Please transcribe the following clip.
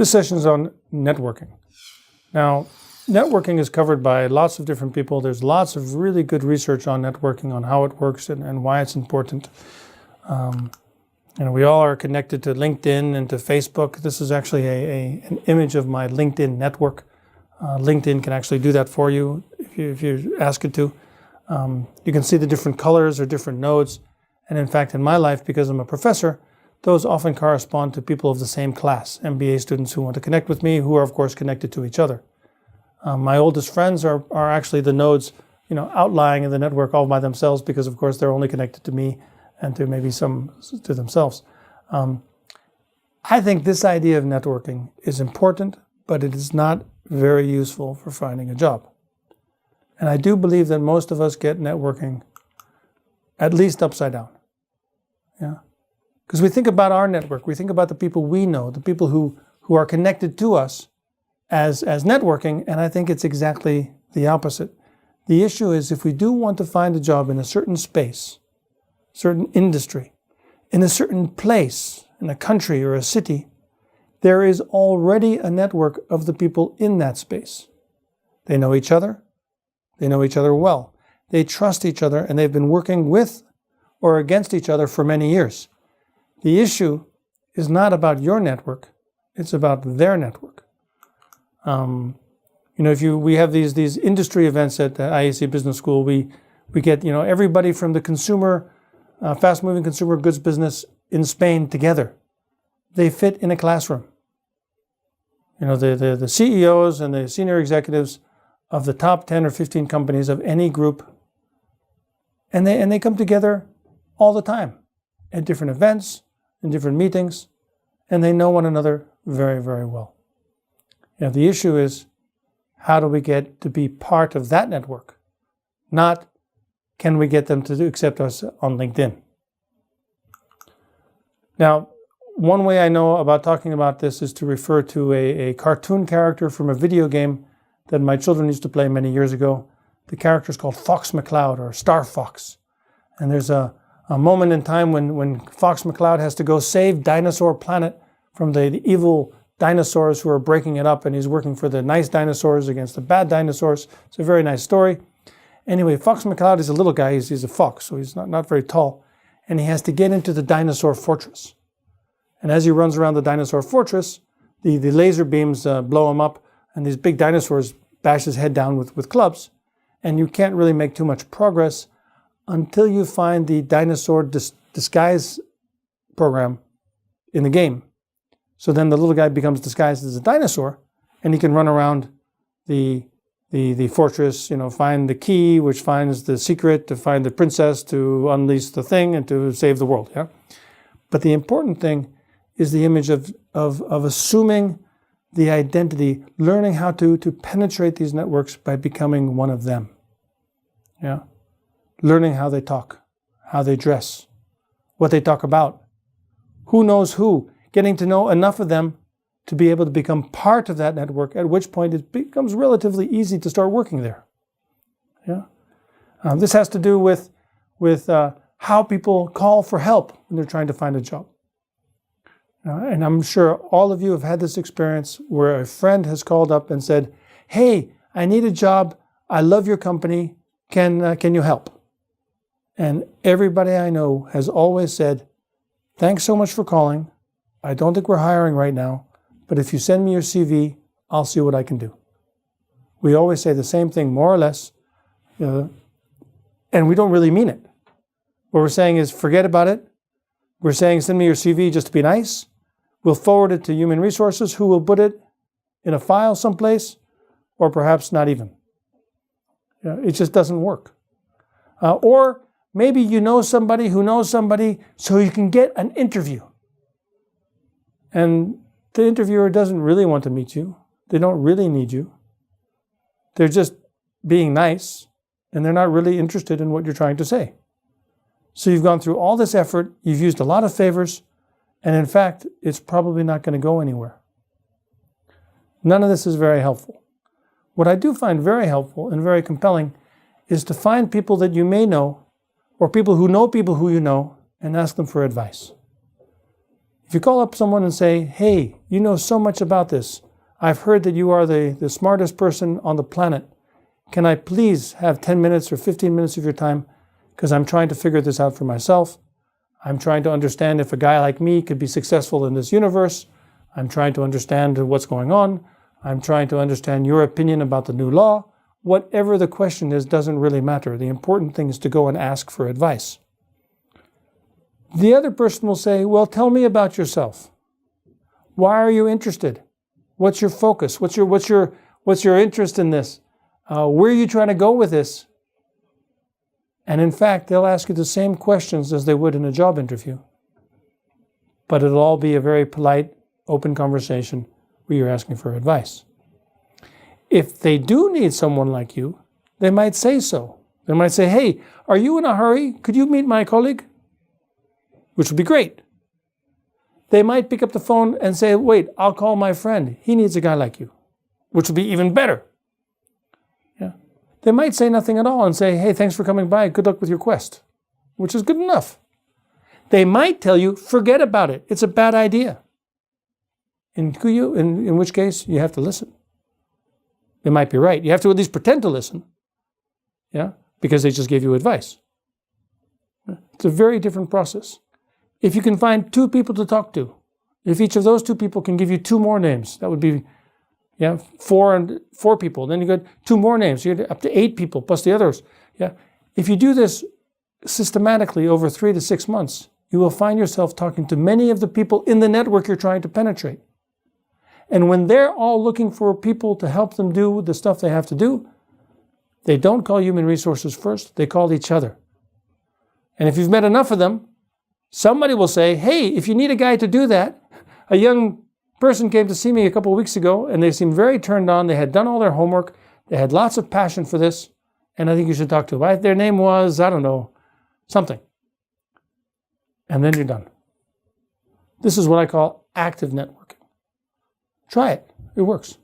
This session is on networking. Now, networking is covered by lots of different people. There's lots of really good research on networking, on how it works and why it's important. We all are connected to LinkedIn and to Facebook. This is actually an image of my LinkedIn network. LinkedIn can actually do that for you if you ask it to. You can see the different colors or different nodes. And in fact, in my life, because I'm a professor, those often correspond to people of the same class, MBA students who want to connect with me, who are, of course, connected to each other. My oldest friends are actually the nodes, outlying in the network all by themselves because, of course, they're only connected to me and to maybe some to themselves. I think this idea of networking is important, but it is not very useful for finding a job. And I do believe that most of us get networking at least upside down. Yeah. Because we think about our network, we think about the people we know, the people who are connected to us as networking, and I think it's exactly the opposite. The issue is if we do want to find a job in a certain space, certain industry, in a certain place, in a country or a city, there is already a network of the people in that space. They know each other. They know each other well. They trust each other, and they've been working with or against each other for many years. The issue is not about your network, it's about their network. We have these industry events at the IAC Business School, we get everybody from the consumer, fast-moving consumer goods business in Spain together. They fit in a classroom. The CEOs and the senior executives of the top 10 or 15 companies of any group, and they come together all the time at different events, in different meetings, and they know one another very, very well. The issue is, how do we get to be part of that network? Not, can we get them to accept us on LinkedIn? Now, one way I know about talking about this is to refer to a cartoon character from a video game that my children used to play many years ago. The character is called Fox McCloud, or Star Fox. And there's a moment in time when Fox McCloud has to go save Dinosaur Planet from the evil dinosaurs who are breaking it up, and he's working for the nice dinosaurs against the bad dinosaurs. It's a very nice story. Anyway, Fox McCloud is a little guy. He's a fox, so he's not very tall. And he has to get into the dinosaur fortress. And as he runs around the dinosaur fortress, the laser beams blow him up, and these big dinosaurs bash his head down with clubs. And you can't really make too much progress until you find the dinosaur disguise program in the game. So then the little guy becomes disguised as a dinosaur, and he can run around the fortress, find the key, which finds the secret, to find the princess, to unleash the thing, and to save the world. Yeah. But the important thing is the image of assuming the identity, learning how to penetrate these networks by becoming one of them. Yeah. Learning how they talk, how they dress, what they talk about, who knows who, getting to know enough of them to be able to become part of that network, at which point it becomes relatively easy to start working there. Yeah. This has to do with how people call for help when they're trying to find a job. And I'm sure all of you have had this experience where a friend has called up and said, "Hey, I need a job. I love your company. Can you help?" And everybody I know has always said, "Thanks so much for calling. I don't think we're hiring right now, but if you send me your CV, I'll see what I can do." We always say the same thing, more or less, and we don't really mean it. What we're saying is, forget about it. We're saying, send me your CV just to be nice. We'll forward it to human resources, who will put it in a file someplace, or perhaps not even. It just doesn't work. Or maybe you know somebody who knows somebody, so you can get an interview. And the interviewer doesn't really want to meet you. They don't really need you. They're just being nice, and they're not really interested in what you're trying to say. So you've gone through all this effort, you've used a lot of favors, and in fact, it's probably not going to go anywhere. None of this is very helpful. What I do find very helpful and very compelling is to find people that you may know, or people who know people who you know, and ask them for advice. If you call up someone and say, hey, you know so much about this. I've heard that you are the smartest person on the planet. Can I please have 10 minutes or 15 minutes of your time? Because I'm trying to figure this out for myself. I'm trying to understand if a guy like me could be successful in this universe. I'm trying to understand what's going on. I'm trying to understand your opinion about the new law. Whatever the question is doesn't really matter. The important thing is to go and ask for advice. The other person will say, well, tell me about yourself. Why are you interested? What's your focus? What's your interest in this? Where are you trying to go with this? And in fact, they'll ask you the same questions as they would in a job interview. But it'll all be a very polite, open conversation where you're asking for advice. If they do need someone like you, they might say so. They might say, hey, are you in a hurry? Could you meet my colleague? Which would be great. They might pick up the phone and say, wait, I'll call my friend. He needs a guy like you, which would be even better. Yeah. They might say nothing at all and say, hey, thanks for coming by. Good luck with your quest, which is good enough. They might tell you, forget about it. It's a bad idea. In which case, you have to listen. They might be right. You have to at least pretend to listen, yeah, because they just gave you advice. It's a very different process. If you can find 2 people to talk to, if each of those 2 people can give you 2 more names, that would be 4 people. Then you got 2 more names. You get up to 8 people plus the others. Yeah. If you do this systematically over 3 to 6 months, you will find yourself talking to many of the people in the network you're trying to penetrate. And when they're all looking for people to help them do the stuff they have to do, they don't call human resources first, they call each other. And if you've met enough of them, somebody will say, hey, if you need a guy to do that, a young person came to see me a couple of weeks ago and they seemed very turned on. They had done all their homework. They had lots of passion for this. And I think you should talk to them. Their name was, I don't know, something. And then you're done. This is what I call active networking. Try it. It works.